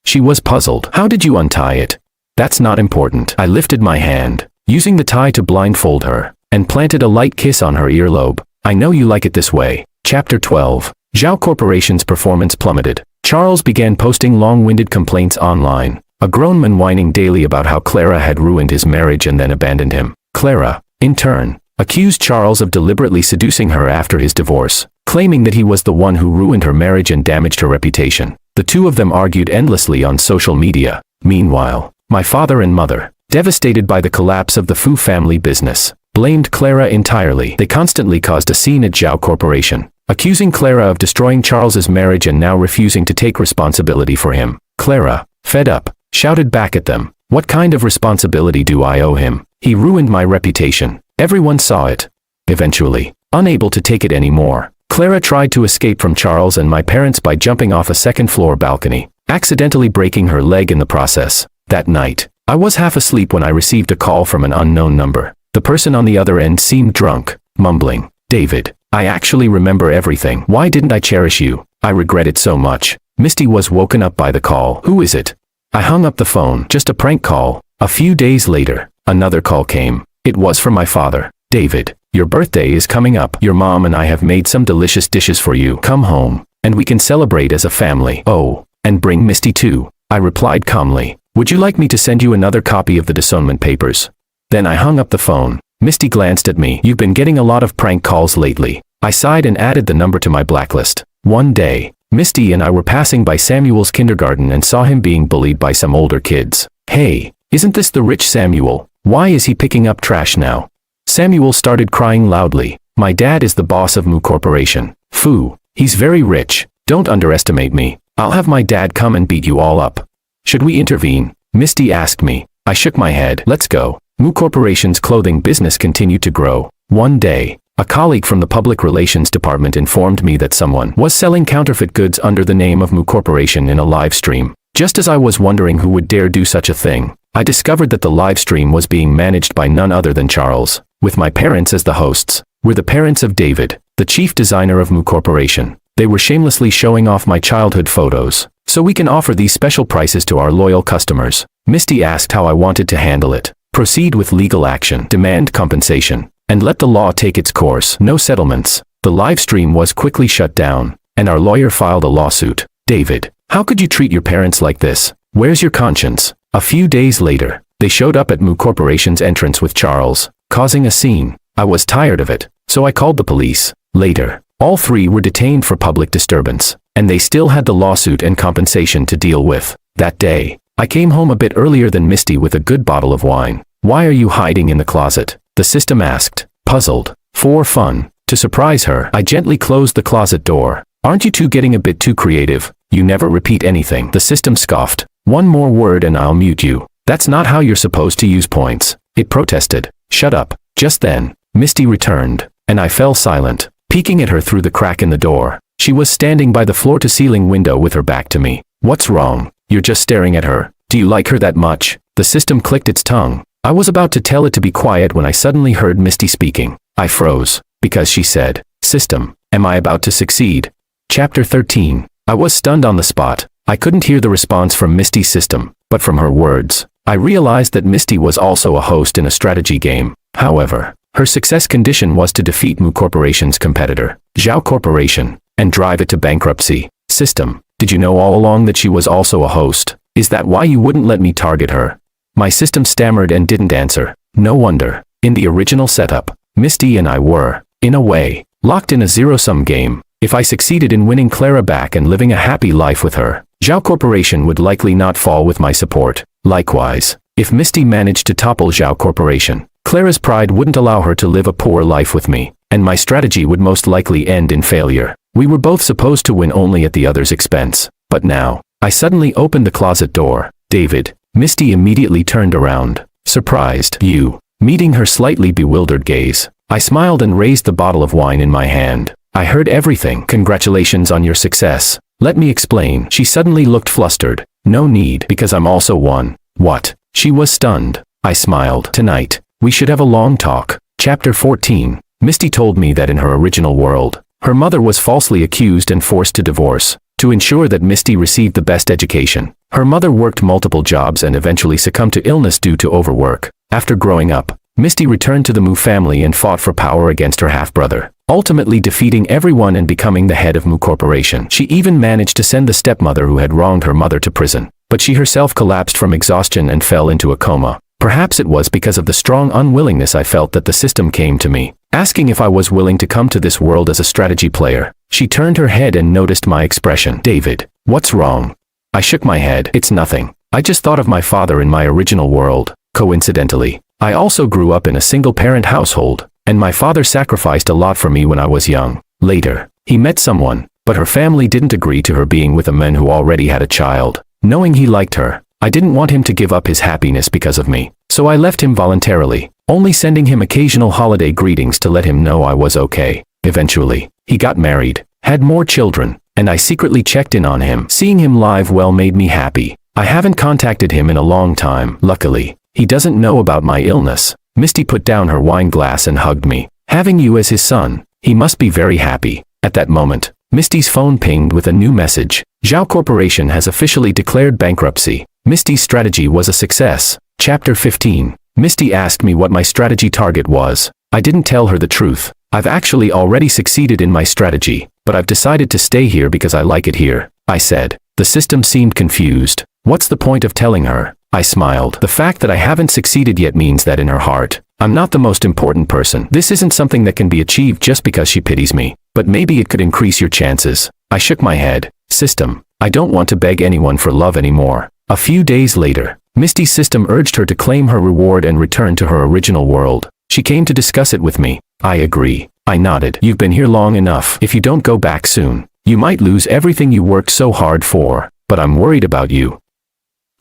She was puzzled. How did you untie it? That's not important. I lifted my hand, using the tie to blindfold her, and planted a light kiss on her earlobe. I know you like it this way. Chapter 12. Zhao Corporation's performance plummeted. Charles began posting long-winded complaints online, a grown man whining daily about how Clara had ruined his marriage and then abandoned him. Clara, in turn, accused Charles of deliberately seducing her after his divorce, claiming that he was the one who ruined her marriage and damaged her reputation. The two of them argued endlessly on social media. Meanwhile, my father and mother, devastated by the collapse of the Fu family business, blamed Clara entirely. They constantly caused a scene at Zhao Corporation, accusing Clara of destroying Charles's marriage and now refusing to take responsibility for him. Clara, fed up, shouted back at them, "What kind of responsibility do I owe him? He ruined my reputation." Everyone saw it. Eventually, unable to take it anymore, Clara tried to escape from Charles and my parents by jumping off a second-floor balcony, accidentally breaking her leg in the process. That night, I was half asleep when I received a call from an unknown number. The person on the other end seemed drunk, mumbling, "David, I actually remember everything. Why didn't I cherish you? I regret it so much." Misty was woken up by the call. "Who is it?" I hung up the phone. "Just a prank call." A few days later, another call came. It was from my father. "David, your birthday is coming up. Your mom and I have made some delicious dishes for you. Come home, and we can celebrate as a family. Oh, and bring Misty too." I replied calmly. "Would you like me to send you another copy of the disownment papers?" Then I hung up the phone. Misty glanced at me. "You've been getting a lot of prank calls lately." I sighed and added the number to my blacklist. One day, Misty and I were passing by Samuel's kindergarten and saw him being bullied by some older kids. "Hey, isn't this the rich Samuel? Why is he picking up trash now?" Samuel started crying loudly. "My dad is the boss of Mu Corporation. Fu, he's very rich. Don't underestimate me. I'll have my dad come and beat you all up." "Should we intervene?" Misty asked me. I shook my head. "Let's go." Mu Corporation's clothing business continued to grow. One day, a colleague from the public relations department informed me that someone was selling counterfeit goods under the name of Mu Corporation in a live stream. Just as I was wondering who would dare do such a thing, I discovered that the live stream was being managed by none other than Charles, with my parents as the hosts. We're the parents of David, the chief designer of Mu Corporation. They were shamelessly showing off my childhood photos, so we can offer these special prices to our loyal customers. Misty asked how I wanted to handle it. Proceed with legal action, demand compensation, and let the law take its course. No settlements. The live stream was quickly shut down, and our lawyer filed a lawsuit. "David, how could you treat your parents like this? Where's your conscience?" A few days later, they showed up at Mu Corporation's entrance with Charles, causing a scene. I was tired of it, so I called the police. Later, all three were detained for public disturbance, and they still had the lawsuit and compensation to deal with. That day, I came home a bit earlier than Misty with a good bottle of wine. "Why are you hiding in the closet?" the system asked, puzzled. "For fun." To surprise her, I gently closed the closet door. "Aren't you two getting a bit too creative? You never repeat anything." The system scoffed. "One more word and I'll mute you. That's not how you're supposed to use points." It protested. "Shut up." Just then, Misty returned, and I fell silent, peeking at her through the crack in the door. She was standing by the floor-to-ceiling window with her back to me. "What's wrong? You're just staring at her. Do you like her that much?" The system clicked its tongue. I was about to tell it to be quiet when I suddenly heard Misty speaking. I froze, because she said, "System, am I about to succeed?" Chapter 13. I was stunned on the spot. I couldn't hear the response from Misty's system, but from her words, I realized that Misty was also a host in a strategy game. However, her success condition was to defeat Mu Corporation's competitor, Zhao Corporation, and drive it to bankruptcy. System, did you know all along that she was also a host? Is that why you wouldn't let me target her? My system stammered and didn't answer. No wonder. In the original setup, Misty and I were, in a way, locked in a zero-sum game. If I succeeded in winning Clara back and living a happy life with her, Zhao Corporation would likely not fall with my support. Likewise, if Misty managed to topple Zhao Corporation, Clara's pride wouldn't allow her to live a poor life with me, and my strategy would most likely end in failure. We were both supposed to win only at the other's expense. But now, I suddenly opened the closet door. David. Misty immediately turned around. Surprised. You. Meeting her slightly bewildered gaze, I smiled and raised the bottle of wine in my hand. I heard everything. Congratulations on your success. Let me explain. She suddenly looked flustered. No need, because I'm also one. What? She was stunned. I smiled. Tonight, we should have a long talk. Chapter 14. Misty told me that in her original world, her mother was falsely accused and forced to divorce. To ensure that Misty received the best education, her mother worked multiple jobs and eventually succumbed to illness due to overwork. After growing up, Misty returned to the Mu family and fought for power against her half-brother, ultimately defeating everyone and becoming the head of Mu Corporation. She even managed to send the stepmother who had wronged her mother to prison, but she herself collapsed from exhaustion and fell into a coma. Perhaps it was because of the strong unwillingness I felt that the system came to me, asking if I was willing to come to this world as a strategy player. She turned her head and noticed my expression. David, what's wrong? I shook my head. It's nothing. I just thought of my father in my original world. Coincidentally, I also grew up in a single-parent household, and my father sacrificed a lot for me when I was young. Later, he met someone, but her family didn't agree to her being with a man who already had a child. Knowing he liked her, I didn't want him to give up his happiness because of me, so I left him voluntarily, only sending him occasional holiday greetings to let him know I was okay. Eventually, he got married, had more children, and I secretly checked in on him. Seeing him live well made me happy. I haven't contacted him in a long time. Luckily, he doesn't know about my illness. Misty put down her wine glass and hugged me. Having you as his son, he must be very happy. At that moment, Misty's phone pinged with a new message. Zhao Corporation has officially declared bankruptcy. Misty's strategy was a success. Chapter 15. Misty asked me what my strategy target was. I didn't tell her the truth. I've actually already succeeded in my strategy, but I've decided to stay here because I like it here, I said. The system seemed confused. What's the point of telling her? I smiled. The fact that I haven't succeeded yet means that in her heart, I'm not the most important person. This isn't something that can be achieved just because she pities me, but maybe it could increase your chances. I shook my head. System, I don't want to beg anyone for love anymore. A few days later, Misty's system urged her to claim her reward and return to her original world. She came to discuss it with me. I agree. I nodded. You've been here long enough. If you don't go back soon, you might lose everything you worked so hard for, but I'm worried about you,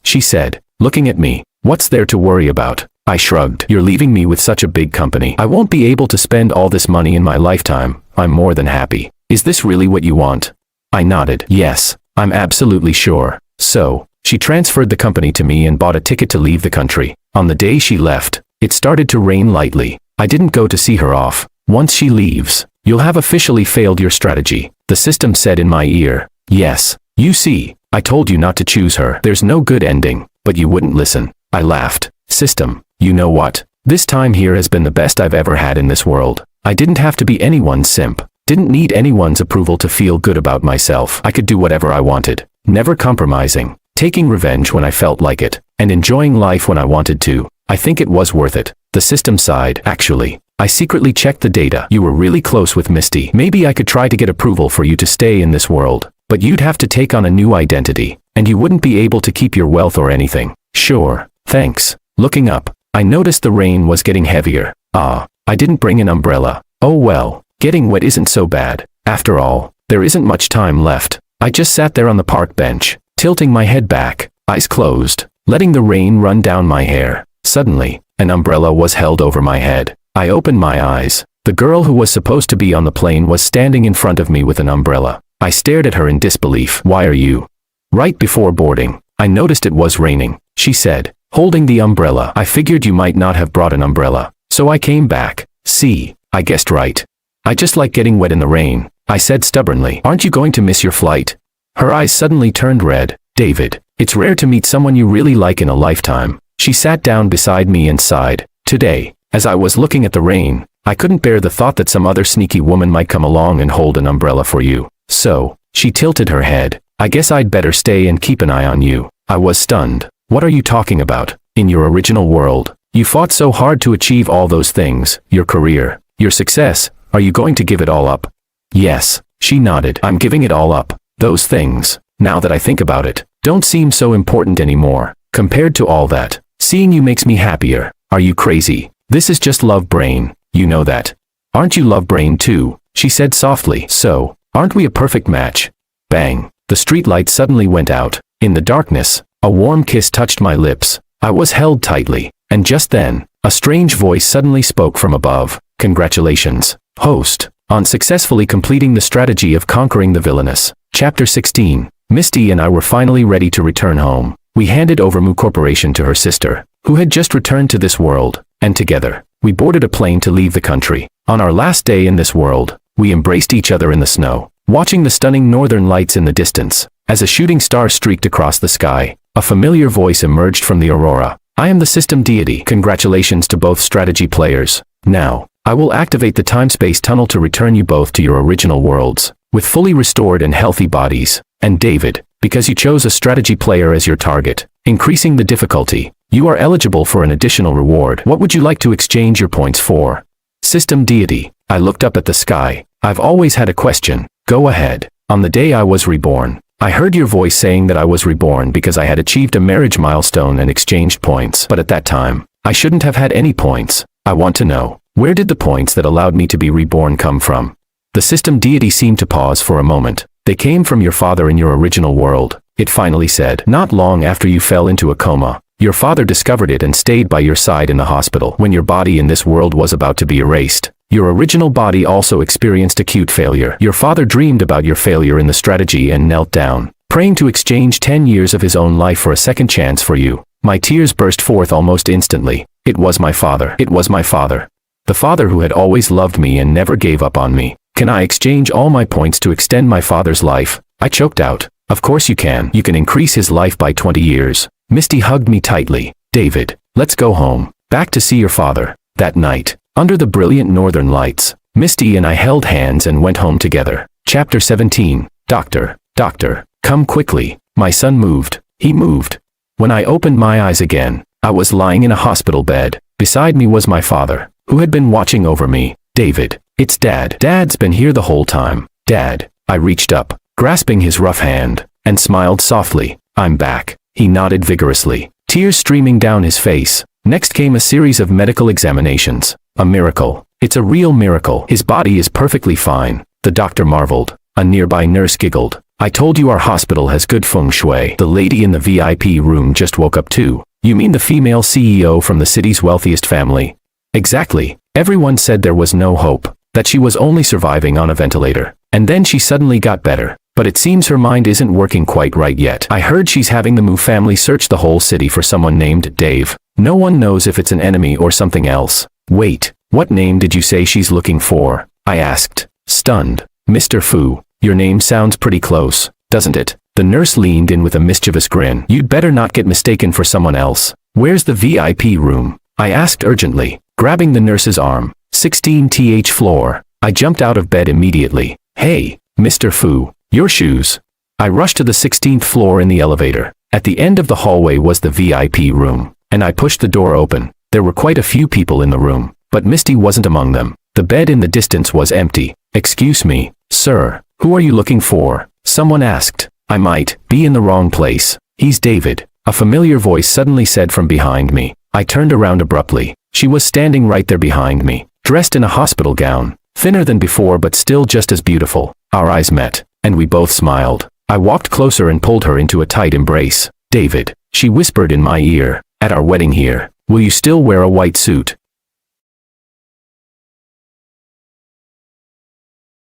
she said, looking at me. What's there to worry about? I shrugged. You're leaving me with such a big company. I won't be able to spend all this money in my lifetime. I'm more than happy. Is this really what you want? I nodded. Yes, I'm absolutely sure. So, she transferred the company to me and bought a ticket to leave the country. On the day she left, it started to rain lightly. I didn't go to see her off. Once she leaves, you'll have officially failed your strategy, the system said in my ear. Yes, you see, I told you not to choose her. There's no good ending, but you wouldn't listen. I laughed. System, you know what? This time here has been the best I've ever had in this world. I didn't have to be anyone's simp. Didn't need anyone's approval to feel good about myself. I could do whatever I wanted, never compromising, taking revenge when I felt like it, and enjoying life when I wanted to. I think it was worth it. The system sighed. Actually, I secretly checked the data. You were really close with Misty. Maybe I could try to get approval for you to stay in this world, but you'd have to take on a new identity, and you wouldn't be able to keep your wealth or anything. Sure, thanks. Looking up, I noticed the rain was getting heavier. I didn't bring an umbrella. Oh well, getting wet isn't so bad. After all, there isn't much time left. I just sat there on the park bench, tilting my head back, eyes closed, letting the rain run down my hair. Suddenly, an umbrella was held over my head. I opened my eyes. The girl who was supposed to be on the plane was standing in front of me with an umbrella. I stared at her in disbelief. Why are you? Right before boarding, I noticed it was raining, she said, holding the umbrella. I figured you might not have brought an umbrella, so I came back. See, I guessed right. I just like getting wet in the rain, I said stubbornly. Aren't you going to miss your flight? Her eyes suddenly turned red. David, it's rare to meet someone you really like in a lifetime. She sat down beside me and sighed. Today, as I was looking at the rain, I couldn't bear the thought that some other sneaky woman might come along and hold an umbrella for you. So, she tilted her head. I guess I'd better stay and keep an eye on you. I was stunned. What are you talking about? In your original world, you fought so hard to achieve all those things, your career, your success. Are you going to give it all up? Yes, she nodded. I'm giving it all up. Those things. now that I think about it, don't seem so important anymore. Compared to all that, seeing you makes me happier. Are you crazy? This is just love brain, you know that. Aren't you love brain too? She said softly. So, aren't we a perfect match? Bang. The street light suddenly went out. In the darkness, a warm kiss touched my lips. I was held tightly, and just then, a strange voice suddenly spoke from above. Congratulations, host, on successfully completing the strategy of conquering the villainess. Chapter 16. Misty and I were finally ready to return home. We handed over Mu Corporation to her sister, who had just returned to this world, and together, we boarded a plane to leave the country. On our last day in this world, we embraced each other in the snow, watching the stunning northern lights in the distance. As a shooting star streaked across the sky, a familiar voice emerged from the aurora. I am the system deity. Congratulations to both strategy players. Now, I will activate the time-space tunnel to return you both to your original worlds, with fully restored and healthy bodies. And David, because you chose a strategy player as your target, increasing the difficulty, you are eligible for an additional reward. What would you like to exchange your points for? System deity. I looked up at the sky. I've always had a question. Go ahead. On the day I was reborn, I heard your voice saying that I was reborn because I had achieved a marriage milestone and exchanged points. But at that time, I shouldn't have had any points. I want to know, where did the points that allowed me to be reborn come from? The system deity seemed to pause for a moment. They came from your father in your original world, it finally said. Not long after you fell into a coma, your father discovered it and stayed by your side in the hospital. When your body in this world was about to be erased, your original body also experienced acute failure. Your father dreamed about your failure in the strategy and knelt down, praying to exchange 10 years of his own life for a second chance for you. My tears burst forth almost instantly. It was my father. It was my father. The father who had always loved me and never gave up on me. Can I exchange all my points to extend my father's life? I choked out. Of course you can. You can increase his life by 20 years. Misty hugged me tightly. David, let's go home. Back to see your father. That night, under the brilliant northern lights, Misty and I held hands and went home together. Chapter 17. Doctor, come quickly. My son moved. He moved. When I opened my eyes again, I was lying in a hospital bed. Beside me was my father, who had been watching over me. David, it's Dad. Dad's been here the whole time. Dad. I reached up, grasping his rough hand, and smiled softly. I'm back. He nodded vigorously, tears streaming down his face. Next came a series of medical examinations. A miracle. It's a real miracle. His body is perfectly fine. The doctor marveled. A nearby nurse giggled. I told you our hospital has good feng shui. The lady in the VIP room just woke up too. You mean the female CEO from the city's wealthiest family? Exactly. Everyone said there was no hope, that she was only surviving on a ventilator. And then she suddenly got better. But it seems her mind isn't working quite right yet. I heard she's having the Mu family search the whole city for someone named Dave. No one knows if it's an enemy or something else. Wait, what name did you say she's looking for? I asked, stunned. Mr. Fu, your name sounds pretty close, doesn't it? The nurse leaned in with a mischievous grin. You'd better not get mistaken for someone else. Where's the VIP room? I asked urgently, grabbing the nurse's arm. 16th floor. I jumped out of bed immediately. Hey, Mr. Fu, your shoes. I rushed to the 16th floor in the elevator. At the end of the hallway was the VIP room, and I pushed the door open. There were quite a few people in the room, but Misty wasn't among them. The bed in the distance was empty. Excuse me, sir, who are you looking for? Someone asked. I might be in the wrong place. He's David, a familiar voice suddenly said from behind me. I turned around abruptly. She was standing right there behind me, dressed in a hospital gown, thinner than before but still just as beautiful. Our eyes met, and we both smiled. I walked closer and pulled her into a tight embrace. David, she whispered in my ear, at our wedding here, will you still wear a white suit?